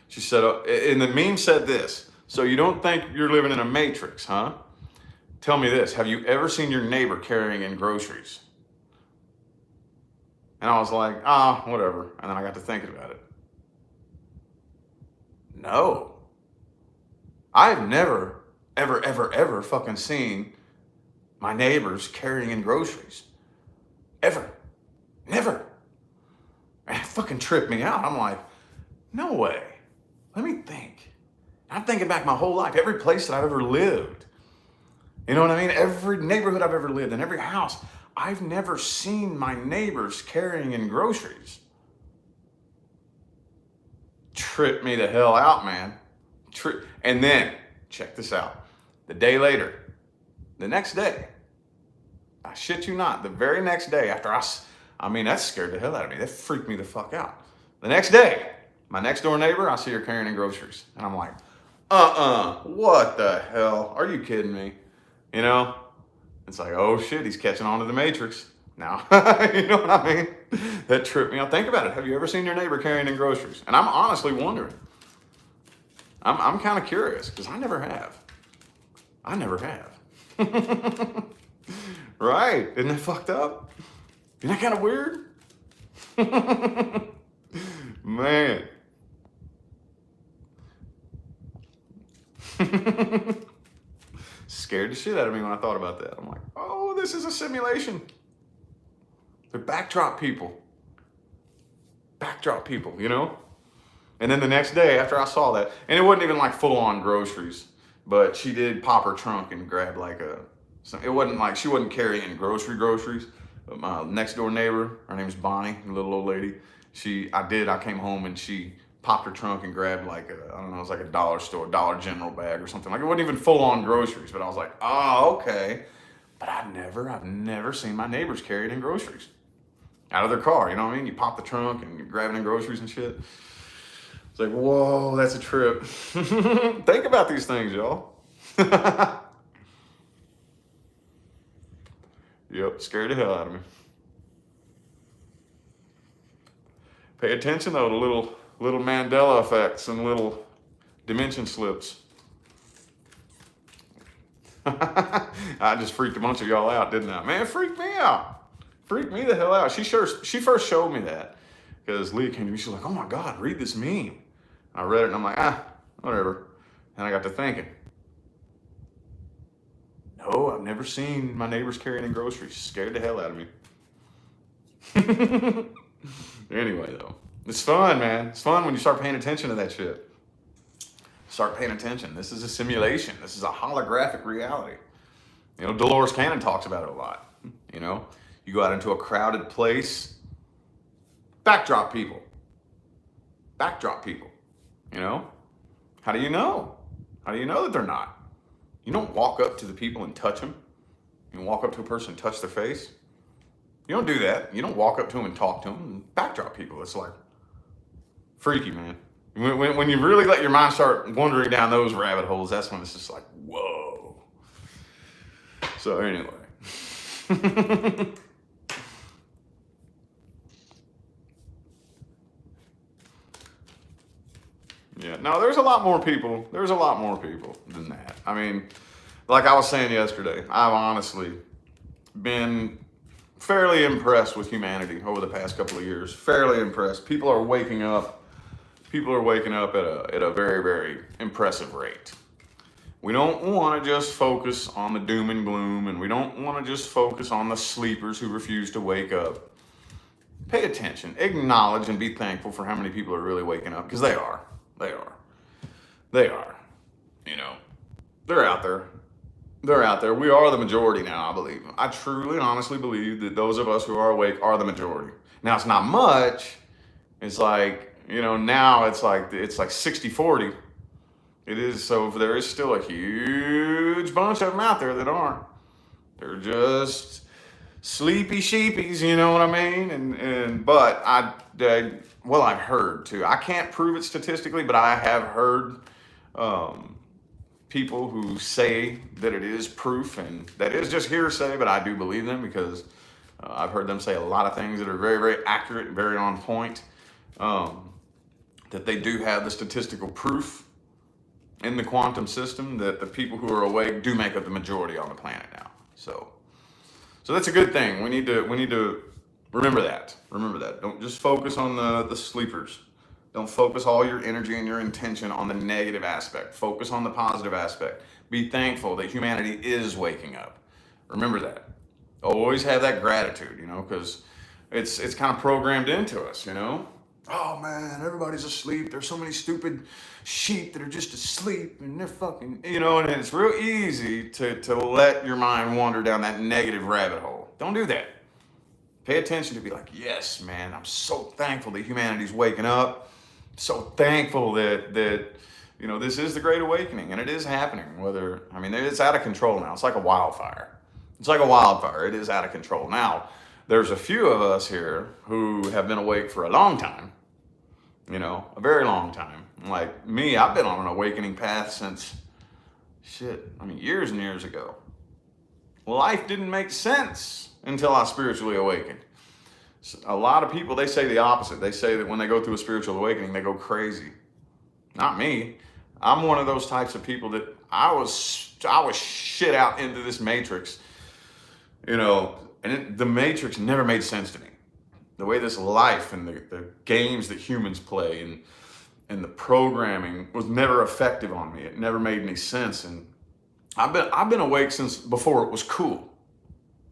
[SPEAKER 1] She said, and the meme said this, so you don't think you're living in a matrix, huh? Tell me this, have you ever seen your neighbor carrying in groceries? And I was like, whatever. And then I got to thinking about it. No. I've never, ever fucking seen my neighbors carrying in groceries. Ever. Never. And it fucking tripped me out. I'm like, No way. Let me think. I'm thinking back my whole life, every place that I've ever lived. You know what I mean? Every neighborhood I've ever lived in, every house. I've never seen my neighbors carrying in groceries. Trip me the hell out, man. And then, check this out. The day later, the next day, I shit you not, the very next day after that scared the hell out of me. That freaked me the fuck out. The next day, my next door neighbor, I see her carrying in groceries. And I'm like, what the hell? Are you kidding me? You know? It's like, oh shit, he's catching on to the Matrix. Now, you know what I mean? That tripped me out. Think about it. Have you ever seen your neighbor carrying in groceries? And I'm honestly wondering. I'm kind of curious because I never have. Right? Isn't that fucked up? Isn't that kind of weird? Man. Scared the shit out of me when I thought about that. I'm like, oh, this is a simulation. They're backdrop people, you know? And then the next day after I saw that, and it wasn't even like full on groceries, but she did pop her trunk and grab it wasn't like, she wasn't carrying groceries, but my next door neighbor, her name is Bonnie, a little old lady. I came home and she popped her trunk and grabbed I don't know, it was like a Dollar General bag or something. Like it wasn't even full on groceries, but I was like, oh, okay. But I've never seen my neighbors carrying in groceries out of their car. You know what I mean? You pop the trunk and you're grabbing in groceries and shit. It's like, whoa, that's a trip. Think about these things, y'all. Yep, scared the hell out of me. Pay attention though to little Mandela effects and little dimension slips. I just freaked a bunch of y'all out, didn't I? Man, it freaked me out. Freaked me the hell out. She first showed me that because Leah came to me. She's like, oh my God, read this meme. I read it and I'm like, whatever. And I got to thinking, no, I've never seen my neighbors carrying in groceries. Scared the hell out of me. Anyway, though, it's fun, man. It's fun when you start paying attention to that shit. Start paying attention. This is a simulation. This is a holographic reality. You know, Dolores Cannon talks about it a lot. You know, you go out into a crowded place, backdrop people. You know, how do you know? How do you know that they're not? You don't walk up to the people and touch them. You don't walk up to a person and touch their face. You don't do that. You don't walk up to them and talk to them and backdrop people. It's like freaky, man. When you really let your mind start wandering down those rabbit holes, that's when it's just like, whoa. So anyway. Yeah, no, there's a lot more people than that. I mean, like I was saying yesterday, I've honestly been fairly impressed with humanity over the past couple of years. Fairly impressed. People are waking up at a very, very impressive rate. We don't want to just focus on the doom and gloom, and we don't want to just focus on the sleepers who refuse to wake up. Pay attention, acknowledge, and be thankful for how many people are really waking up, because they are. You know, they're out there. We are the majority now, I believe. I truly and honestly believe that those of us who are awake are the majority. Now, it's not much. It's like, you know, now it's like 60-40. It is, so there is still a huge bunch of them out there that aren't. They're just sleepy sheepies, you know what I mean? But I've heard too. I can't prove it statistically, but I have heard people who say that it is proof, and that is just hearsay, but I do believe them because I've heard them say a lot of things that are very, very accurate and very on point, that they do have the statistical proof in the quantum system that the people who are awake do make up the majority on the planet now. So that's a good thing. We need to remember that. Don't just focus on the sleepers. Don't focus all your energy and your intention on the negative aspect. Focus on the positive aspect. Be thankful that humanity is waking up. Remember that. Always have that gratitude, you know, because it's kind of programmed into us, you know. oh man, everybody's asleep. There's so many stupid sheep that are just asleep and they're fucking, and it's real easy to let your mind wander down that negative rabbit hole. Don't do that. Pay attention to be like, yes, man, I'm so thankful that humanity's waking up. So thankful that this is the Great Awakening, and it is happening. It's out of control now. It's like a wildfire. It's like a wildfire. It is out of control. Now, there's a few of us here who have been awake for a long time, a very long time. Like me, I've been on an awakening path since, years and years ago. Life didn't make sense until I spiritually awakened. A lot of people, they say the opposite. They say that when they go through a spiritual awakening, they go crazy. Not me. I'm one of those types of people that I was shit out into this matrix, and the matrix never made sense to me. The way this life and the games that humans play and the programming was never effective on me. It never made any sense. And I've been awake since before it was cool.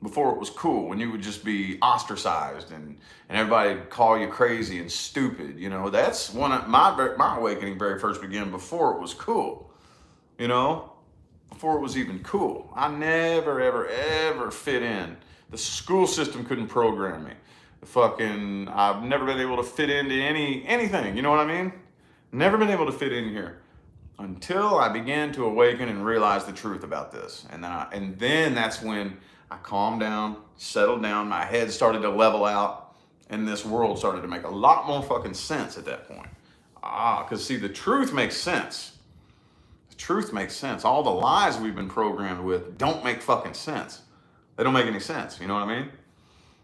[SPEAKER 1] Before it was cool, when you would just be ostracized and everybody would call you crazy and stupid. That's when my awakening very first began, before it was cool. Before it was even cool. I never, ever, ever fit in. The school system couldn't program me. I've never been able to fit into anything. You know what I mean? Never been able to fit in here until I began to awaken and realize the truth about this. And then that's when I calmed down, settled down, my head started to level out, and this world started to make a lot more fucking sense at that point. Because see, the truth makes sense. The truth makes sense. All the lies we've been programmed with don't make fucking sense. They don't make any sense, you know what I mean?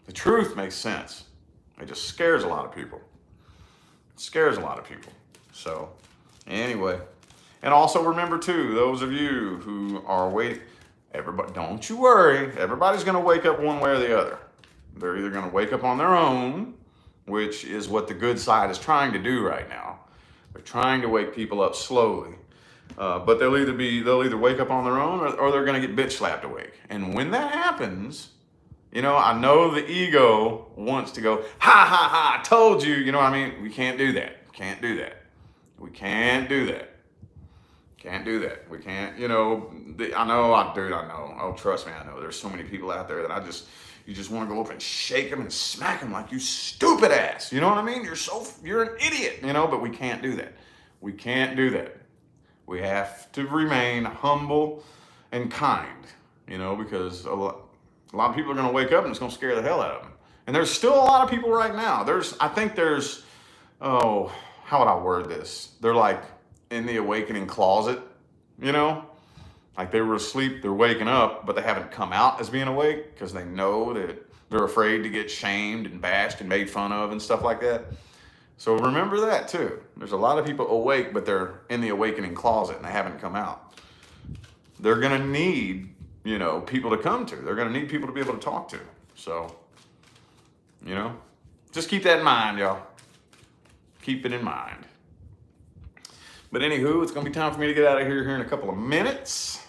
[SPEAKER 1] The truth makes sense. It just scares a lot of people. It scares a lot of people. So, anyway. And also remember too, those of you who are waiting, everybody, don't you worry. Everybody's going to wake up one way or the other. They're either going to wake up on their own, which is what the good side is trying to do right now. They're trying to wake people up slowly. But they'll either wake up on their own or they're going to get bitch slapped awake. And when that happens, I know the ego wants to go, ha, ha, ha, I told you. You know what I mean? We can't do that. Can't do that. We can't do that. Can't do that. We can't, I know. Oh, trust me, I know. There's so many people out there that you just want to go up and shake them and smack them like, you stupid ass. You know what I mean? You're an idiot, but we can't do that. We can't do that. We have to remain humble and kind, because a lot of people are going to wake up and it's going to scare the hell out of them. And there's still a lot of people right now. How would I word this? They're like in the awakening closet, like they were asleep, they're waking up, but they haven't come out as being awake because they know that they're afraid to get shamed and bashed and made fun of and stuff like that. So remember that too. There's a lot of people awake, but they're in the awakening closet and they haven't come out. They're going to need, people to come to. They're going to need people to be able to talk to. So, just keep that in mind, y'all. Keep it in mind. But anywho, it's going to be time for me to get out of here in a couple of minutes.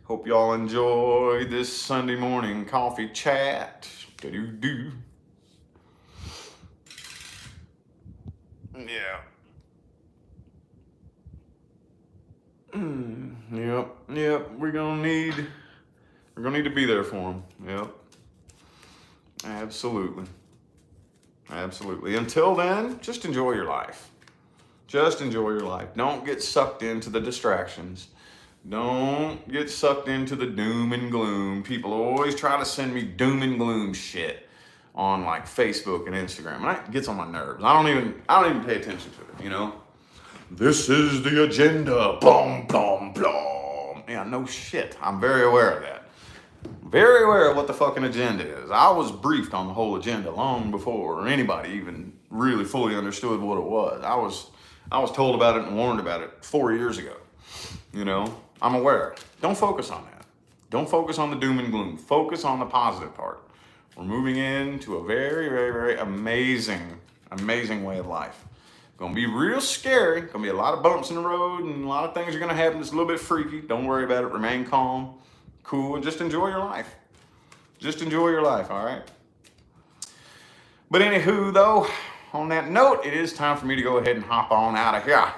[SPEAKER 1] Hope y'all enjoy this Sunday morning coffee chat. Do-do-do. Yeah. Yep. We're gonna need to be there for them. Yep. Absolutely. Until then, just enjoy your life. Just enjoy your life. Don't get sucked into the distractions. Don't get sucked into the doom and gloom. People always try to send me doom and gloom shit on like Facebook and Instagram, and that gets on my nerves. I don't even pay attention to it, This is the agenda. Boom, boom, boom. Yeah, no shit. I'm very aware of that. Very aware of what the fucking agenda is. I was briefed on the whole agenda long before anybody even really fully understood what it was. I was told about it and warned about it 4 years ago. I'm aware. Don't focus on that. Don't focus on the doom and gloom. Focus on the positive part. We're moving into a very, very, very amazing way of life. Gonna be real scary. Gonna be a lot of bumps in the road and a lot of things are gonna happen that's a little bit freaky. Don't worry about it. Remain calm, cool, and just enjoy your life. Just enjoy your life, all right? But anywho, though, on that note, it is time for me to go ahead and hop on out of here.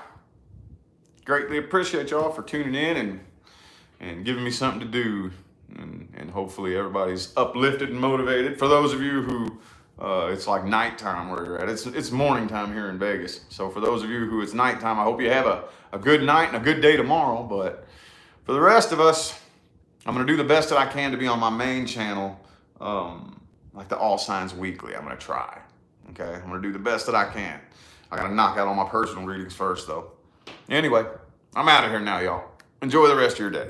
[SPEAKER 1] Greatly appreciate y'all for tuning in and giving me something to do. And hopefully everybody's uplifted and motivated. For those of you who it's like nighttime where you're at, it's morning time here in Vegas. So for those of you who it's nighttime, I hope you have a good night and a good day tomorrow. But for the rest of us, I'm going to do the best that I can to be on my main channel, like the All Signs Weekly. I'm going to try. Okay, I'm going to do the best that I can. I got to knock out all my personal readings first, though. Anyway, I'm out of here now, y'all. Enjoy the rest of your day.